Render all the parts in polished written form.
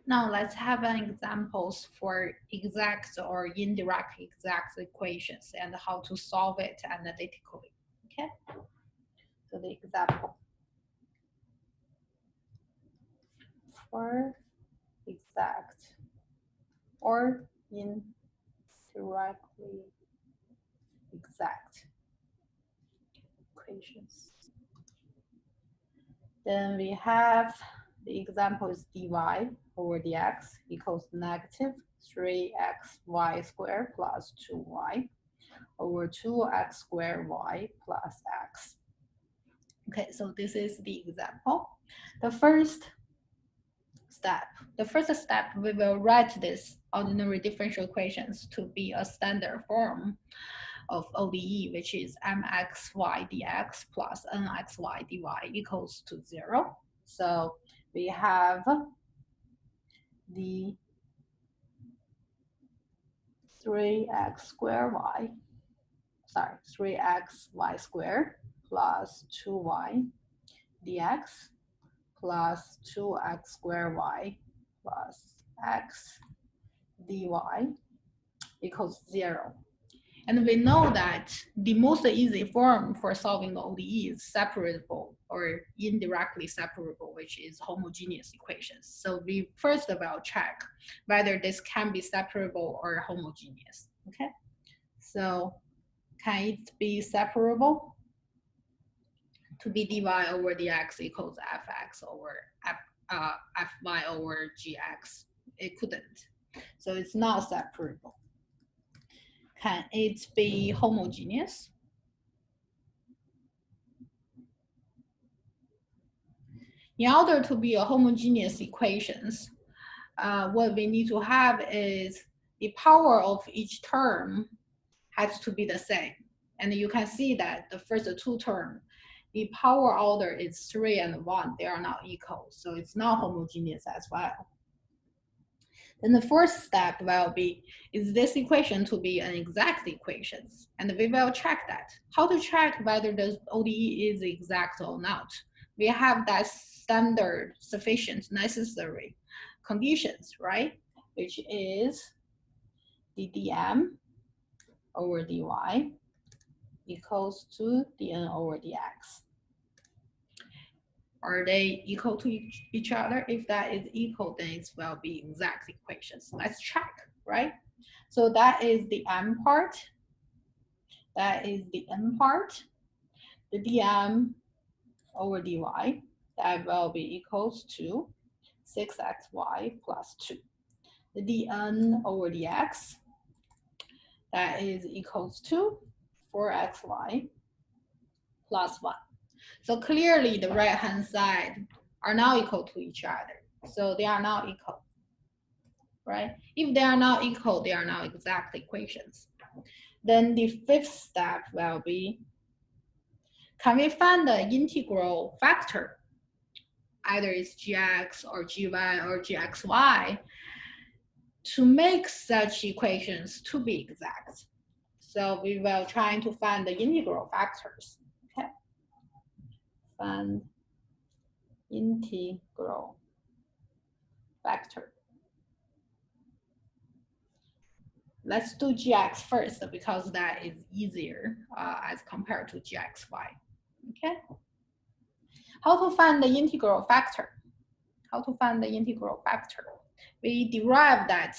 Now let's have an examples for exact or indirect exact equations and how to solve it analytically. Okay, so the example for exact or indirectly exact equations. Then we have the example is dy over dx equals negative 3xy squared plus 2y over 2x squared y plus x. Okay, so this is the example. The first step, we will write this ordinary differential equations to be a standard form of ODE, which is mxy dx plus nxy dy equals to 0. So we have the 3x squared plus 2y dx plus 2x squared y plus x dy equals 0. And we know that the most easy form for solving the ODE is separable or indirectly separable, which is homogeneous equations. So we first will check whether this can be separable or homogeneous. Okay, so can it be separable? To be dy over dx equals fx over fy over gx. It couldn't. So it's not separable. Can it be homogeneous? In order to be a homogeneous equations, what we need to have is the power of each term has to be the same. And you can see that the first two terms, the power order is 3 and 1. They are not equal. So it's not homogeneous as well. Then the fourth step will be, is this equation to be an exact equation? And we will check that. How to check whether the ODE is exact or not? We have that standard, sufficient, necessary conditions, right? Which is the dm over dy equals to dn over dx. Are they equal to each other? If that is equal, then it will be exact equations. Let's check, right? So that is the m part. That is the n part. The dm over dy, that will be equals to 6xy plus 2. The dn over dx, that is equals to 4xy plus 1. So clearly the right-hand side are not equal to each other. So they are not equal, right? If they are not equal, they are not exact equations. Then the fifth step will be, can we find the integral factor? Either it's gx or gy or gxy to make such equations to be exact. So we will try to find the integral factors. Okay. Find integral factor. Let's do gx first because that is easier as compared to gxy. Okay. How to find the integral factor? How to find the integral factor? We derive that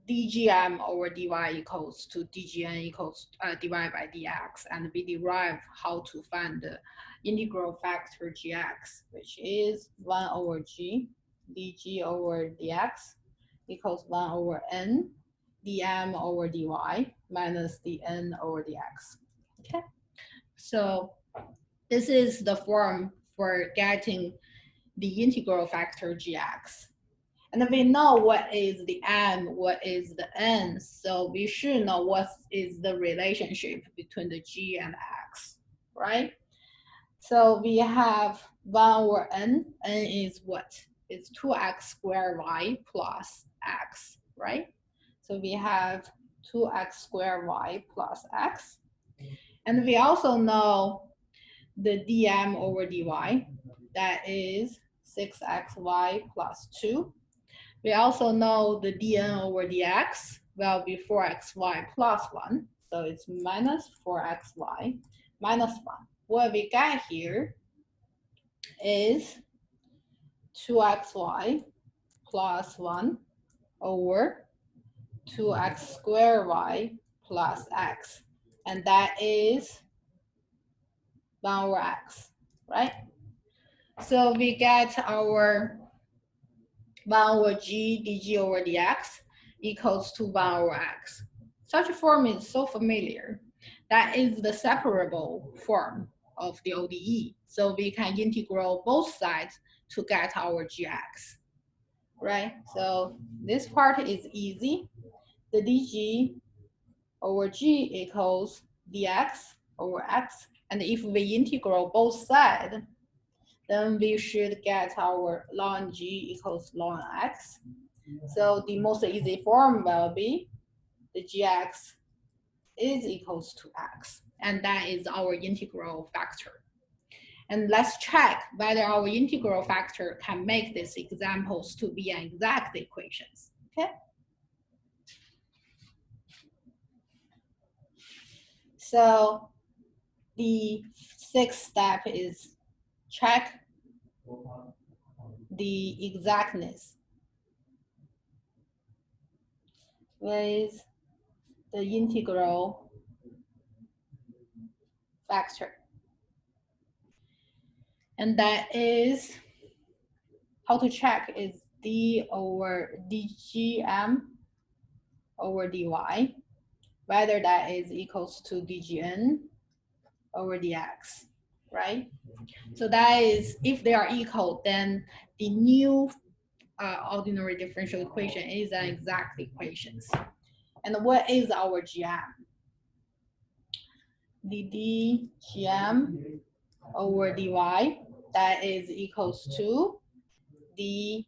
dgm over dy equals to dgn equals dy by dx, and we derive how to find the integral factor gx, which is 1 over g dg over dx equals 1 over n dm over dy minus dn over dx. Okay, so this is the form for getting the integral factor gx. And we know what is the m, what is the n, so we should know what is the relationship between the g and x, right? So we have 1 over n, n is what? It's 2x squared y plus x, right? So we have 2x squared y plus x. And we also know the dm over dy, that is 6xy plus 2. We also know the dn over dx will be 4xy plus 1. So it's minus 4xy minus 1. What we got here is 2xy plus 1 over 2x squared y plus x. And that is 1 over x, right? So we get our 1 over g dg over dx equals to 1 over x. Such a form is so familiar. That is the separable form of the ODE. So we can integrate both sides to get our gx, right? So this part is easy. The dg over g equals dx over x. And if we integrate both sides, then we should get our ln g equals ln x. So the most easy form will be the gx is equals to x. And that is our integral factor. And let's check whether our integral factor can make these examples to be an exact equations, okay? So the sixth step is check the exactness with the integral factor. And that is, how to check is d over dgm over dy, whether that is equals to dgn over dx, right? So that is, if they are equal, then the new ordinary differential equation is an exact equations. And what is our gm? The dgm over dy, that is equals to the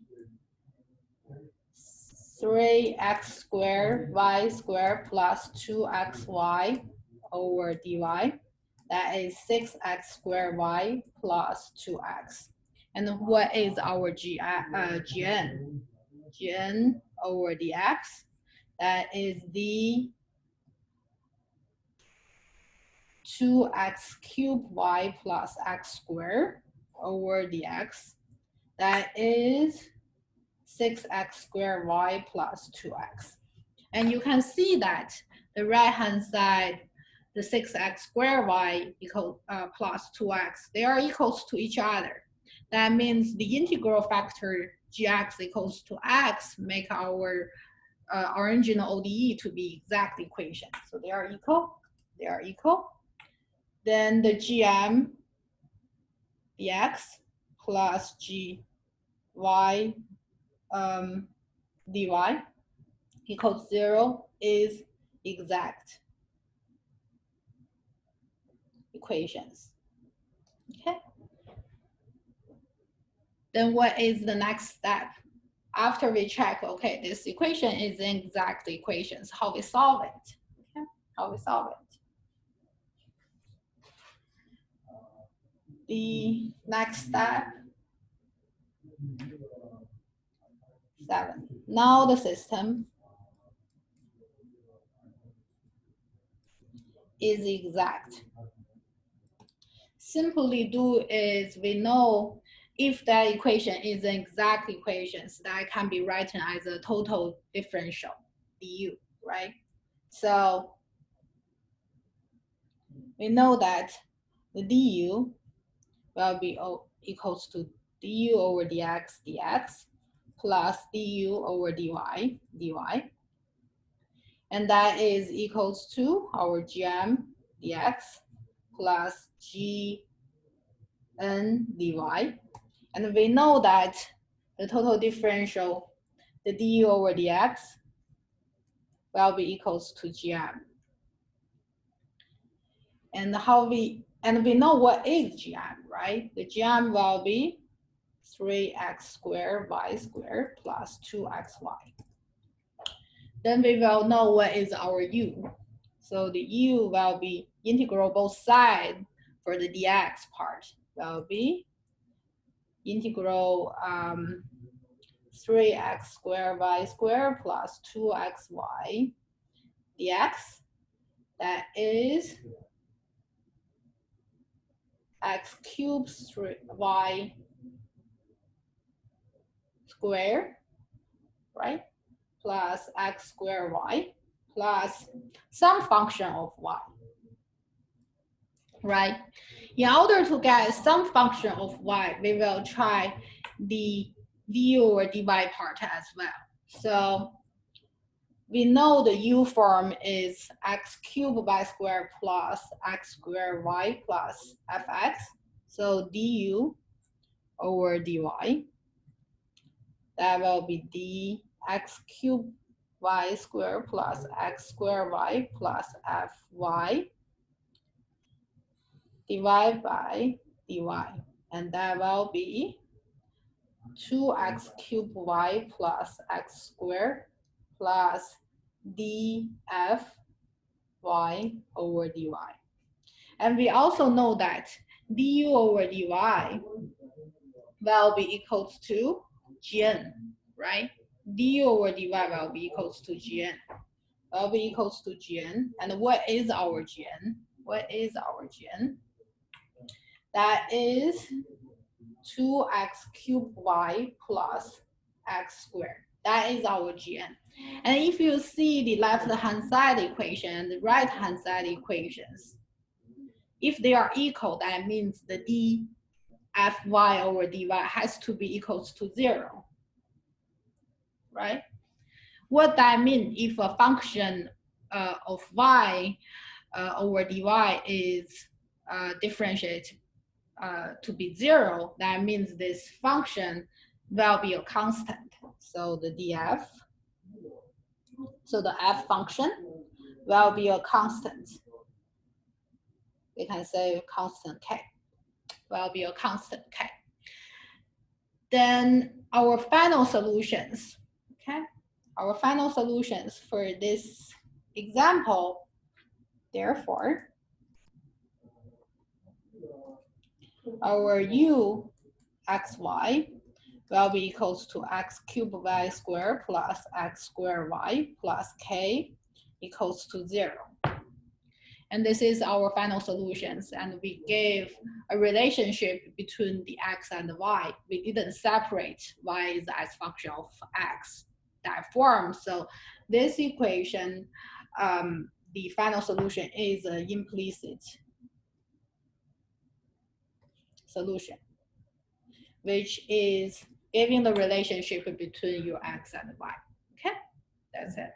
3x squared y squared plus 2xy over dy. That is 6x squared y plus 2x. And what is our gn? Gn over dx. That is the 2x cubed y plus x squared over dx. That is 6x squared y plus 2x. And you can see that the right-hand side, the 6x squared y equal, plus 2x, they are equals to each other. That means the integral factor gx equals to x make our original ODE to be exact equation. So they are equal, they are equal. Then the gm dx plus gy dy equals 0 is exact equations. Okay. Then what is the next step? After we check, okay, this equation is an exact equations, how we solve it? Okay, how we solve it? The next step, 7. Now the system is exact. Simply do is, we know if that equation is an exact equation, so that can be written as a total differential du, right? So we know that the du will be equals to du over dx dx plus du over dy dy. And that is equals to our gm dx plus gn dy. And we know that the total differential, the du over dx, will be equals to gm. And we know what is gm, right? The gm will be 3x squared y squared plus 2xy. Then we will know what is our u. So the u will be integral both sides for the dx part will be integral 3x squared y squared plus 2xy dx. That is x cubed 3y squared, right? Plus x squared y plus some function of y, right? In order to get some function of y, we will try the du over dy part as well. So we know the u form is x cubed y squared plus x squared y plus fx. So du over dy, that will be dx cubed y squared plus x squared y plus fy divided by dy. And that will be 2x cubed y plus x squared plus df y over dy. And we also know that du over dy will be equals to gn, right? Du over dy will be equals to gn. Will be equals to gn. And what is our gn? What is our gn? That is 2x cubed y plus x squared. That is our gn. And if you see the left-hand side equation and the right-hand side equations, if they are equal, that means the dfy over dy has to be equals to 0, right? What that means if a function of y over dy is differentiated to be 0, that means this function will be a constant. So the df, so the f function will be a constant. We can say constant k, will be a constant k. Then our final solutions, okay? Our final solutions for this example, therefore, our u xy will be equals to x cubed y squared plus x squared y plus k equals to 0. And this is our final solutions. And we gave a relationship between the x and the y. We didn't separate y as function of x, that form. So this equation, the final solution is an implicit solution, which is giving the relationship between your x and y. Okay, that's it.